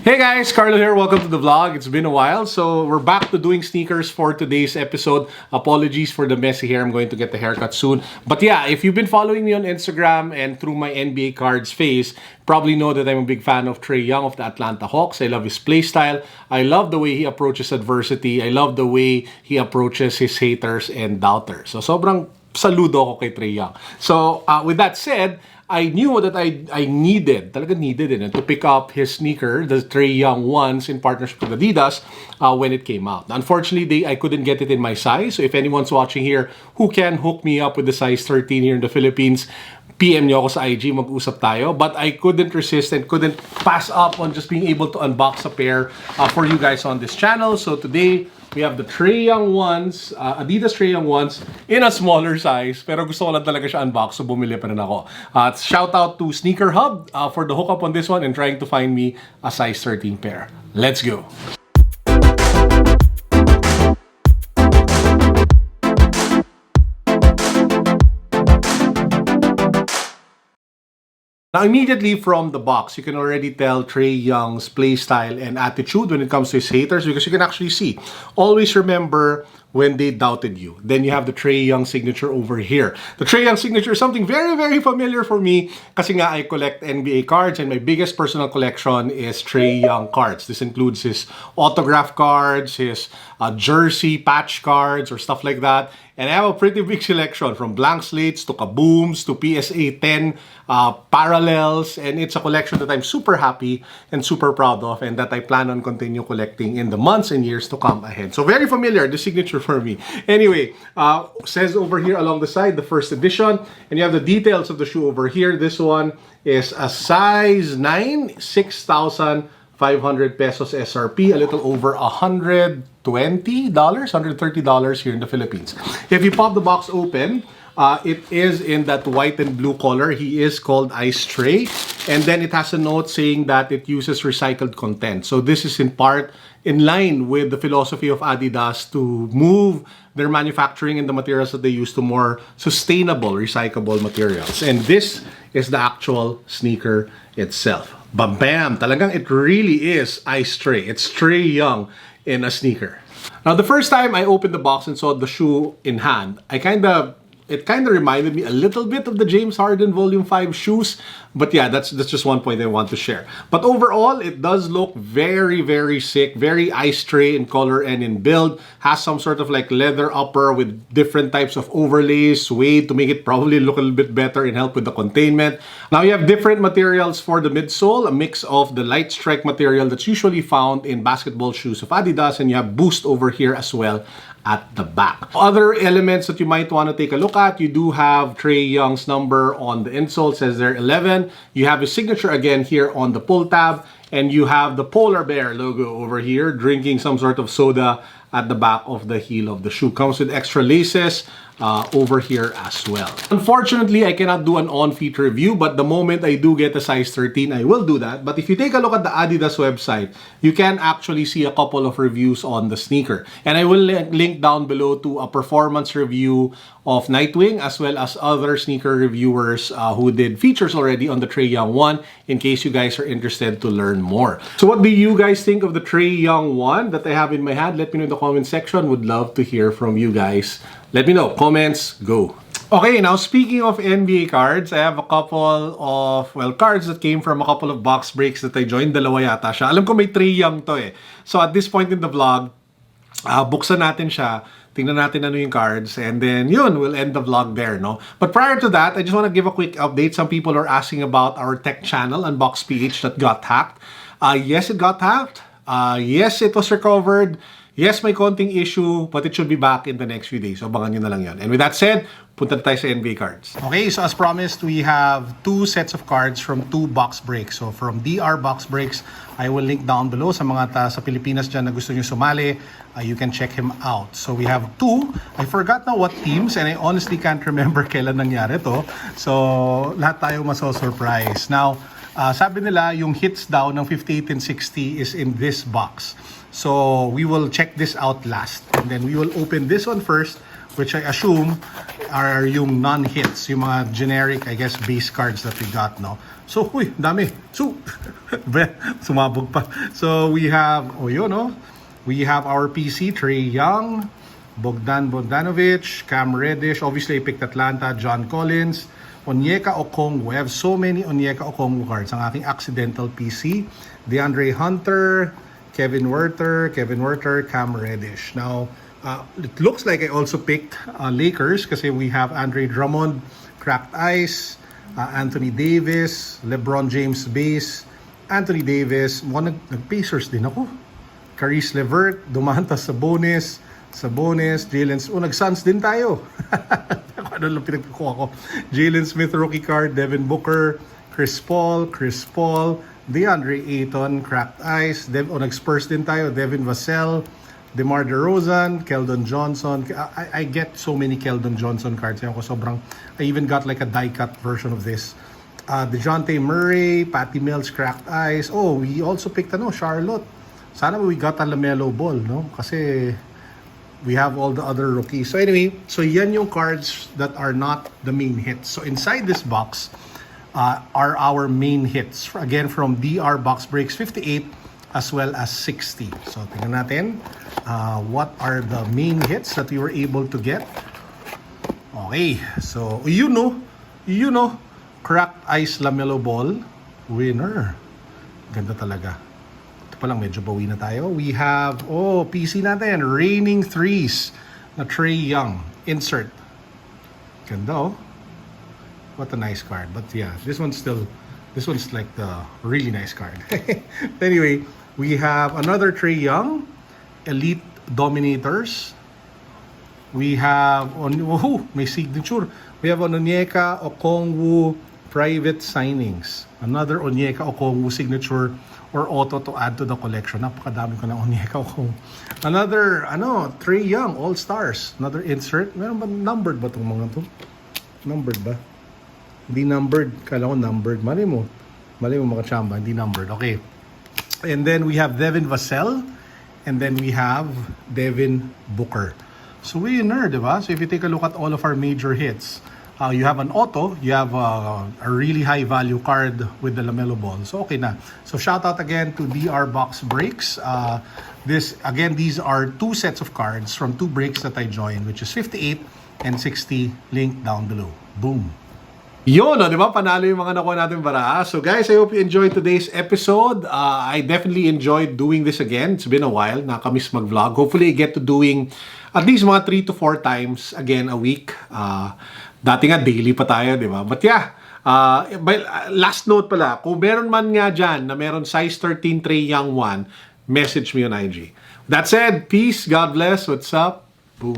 Hey guys, Carlo here. Welcome to the vlog. It's been a while. So we're back to doing sneakers for today's episode. Apologies for the messy hair. I'm going to get the haircut soon. But yeah, if you've been following me on Instagram and through my NBA cards phase, probably know that I'm a big fan of Trae Young of the Atlanta Hawks. I love his play style. I love the way he approaches adversity. I love the way he approaches his haters and doubters. So sobrang saludo ako kay Trae Young. So with that said, I knew that I needed to pick up his sneaker, the Trae Young ones in partnership with Adidas when it came out. Unfortunately, I couldn't get it in my size. So if anyone's watching here who can hook me up with the size 13 here in the Philippines, PM nyo ako sa IG, mag-usap tayo. But I couldn't resist and couldn't pass up on just being able to unbox a pair for you guys on this channel. So today, we have the Trae Young ones, Adidas Trae Young ones in a smaller size. Pero gusto ko lang talaga siya unbox, so bumili pa rin ako. Shout out to Sneaker Hub for the hookup on this one and trying to find me a size 13 pair. Let's go! Now, immediately from the box, you can already tell Trae Young's play style and attitude when it comes to his haters because you can actually see. Always remember when they doubted you. Then you have the Trae Young signature over here. The Trae Young signature is something very, very familiar for me kasi nga I collect NBA cards and my biggest personal collection is Trae Young cards. This includes his autograph cards, his jersey patch cards or stuff like that. And I have a pretty big selection from blank slates to kabooms to PSA 10 parallels. And it's a collection that I'm super happy and super proud of and that I plan on continue collecting in the months and years to come ahead. So very familiar, the signature for me. Anyway, says over here along the side, the first edition. And you have the details of the shoe over here. This one is a size 9, 6,500 pesos SRP, a little over $120, $130 here in the Philippines. If you pop the box open, it is in that white and blue color. He is called Adidas TRAE. And then it has a note saying that it uses recycled content. So this is in part in line with the philosophy of Adidas to move their manufacturing and the materials that they use to more sustainable, recyclable materials. And this is the actual sneaker itself. Bam! Talagang it really is Adidas TRAE. It's Trae Young in a sneaker. Now, the first time I opened the box and saw the shoe in hand, it kind of reminded me a little bit of the James Harden Volume 5 shoes. But yeah, that's just one point I want to share. But overall, it does look very, very sick. Very Adidas TRAE in color and in build. Has some sort of like leather upper with different types of overlays, suede to make it probably look a little bit better and help with the containment. Now you have different materials for the midsole. A mix of the light strike material that's usually found in basketball shoes of Adidas. And you have Boost over here as well at the back. Other elements that you might want to take a look at, you do have Trae Young's number on the insole, says there 11. You have his signature again here on the pull tab, and you have the polar bear logo over here, drinking some sort of soda at the back of the heel of the shoe. Comes with extra laces over here as well. Unfortunately, I cannot do an on-feet review, but the moment I do get a size 13, I will do that. But if you take a look at the Adidas website, you can actually see a couple of reviews on the sneaker. And I will link down below to a performance review of Nightwing as well as other sneaker reviewers who did features already on the Trae Young one in case you guys are interested to learn more. So what do you guys think of the Trae Young one that I have in my hand? Let me know in the comment section. Would love to hear from you guys. Let me know. Comments, go. Okay, now speaking of NBA cards, I have a couple of, cards that came from a couple of box breaks that I joined. Dalawa yata siya. Alam ko may Trae Young to eh. So at this point in the vlog, buksan natin siya. Tingnan natin ano yung cards. And then, yun, we'll end the vlog there, no? But prior to that, I just want to give a quick update. Some people are asking about our tech channel, Unbox PH, that got hacked. Yes, it got hacked. Yes, it was recovered. Yes, may konting issue, but it should be back in the next few days. So, abangan nyo na lang yun. And with that said, punta na tayo sa NBA cards. Okay, so as promised, we have two sets of cards from two box breaks. So, from DR Box Breaks, I will link down below sa mga sa Pilipinas dyan na gusto nyo sumali. You can check him out. So, we have two. I forgot now what teams, and I honestly can't remember kailan nangyari to. So, lahat tayo maso-surprise. Now, sabi nila, yung hits daw ng 58 and 60 is in this box. So, we will check this out last. And then we will open this one first which I assume are yung non-hits, yung mga generic, I guess, base cards that we got, no? So, uy, dami. So, sumabog pa. So, we have, yun, no? We have our PC, Trae Young, Bogdan Bogdanovic, Cam Reddish, obviously I picked Atlanta, John Collins, Onyeka Okongwu. I have so many Onyeka Okongwu cards. Ang aking accidental PC, DeAndre Hunter, Kevin Werther, Cam Reddish. Now, it looks like I also picked Lakers kasi we have Andre Drummond, Cracked Ice, Anthony Davis, LeBron James base, Anthony Davis, nag-Pacers din ako. Caris LeVert, Dumanta Sabonis, Jalen, nag-Suns din tayo. Ano lang pinagkukuha ko. Jalen Smith rookie card, Devin Booker, Chris Paul, DeAndre Ayton, Cracked Ice, nag-Spurs din tayo, Devin Vassell, DeMar DeRozan, Keldon Johnson. I get so many Keldon Johnson cards. I even got like a die-cut version of this. DeJounte Murray, Patty Mills, Cracked Ice. Oh, we also picked Charlotte. Sana we got a LaMelo Ball, no? Kasi we have all the other rookies. So anyway, so yan yung cards that are not the main hits. So inside this box are our main hits. Again, from DR Box Breaks 58 as well as 60. So tingnan natin what are the main hits that we were able to get. Okay, so you know, Cracked Ice LaMelo Ball, winner. Ganda talaga. Ito pa lang, medyo bawi na tayo. We have, PC natin, Raining Threes na Trae Young. Insert. Ganda, oh. What a nice card. But yeah, this one's like the really nice card. Anyway, we have another Trae Young, Elite Dominators. We have, may signature. We have Onyeka Okongwu Private Signings. Another Onyeka Okongwu signature or auto to add to the collection. Napakadami ko ng Onyeka Okongwu. Another, Trae Young, All Stars. Another insert. Meron ba, numbered ba itong mga to? Numbered ba? Hindi numbered. Kala ko numbered. Mali mo mga chamba. Hindi numbered. Okay. And then we have Devin Vassell. And then we have Devin Booker. So winner, di ba? So if you take a look at all of our major hits, you have an auto, you have a really high value card with the LaMelo Ball. So okay na. So shout out again to DR Box Breaks. These are two sets of cards from two breaks that I joined, which is 58 and 60, link down below. Boom. Yun, di ba? Panalo yung mga nakuha natin para. So guys, I hope you enjoyed today's episode. I definitely enjoyed doing this again. It's been a while. Nakamiss mag-vlog. Hopefully, I get to doing at least mga 3 to 4 times again a week. Dati nga, daily pa tayo, di ba? But yeah, last note pala, kung meron man nga dyan na meron size 13 Trae Young 1, message me on IG. That said, peace, God bless, what's up? Boom.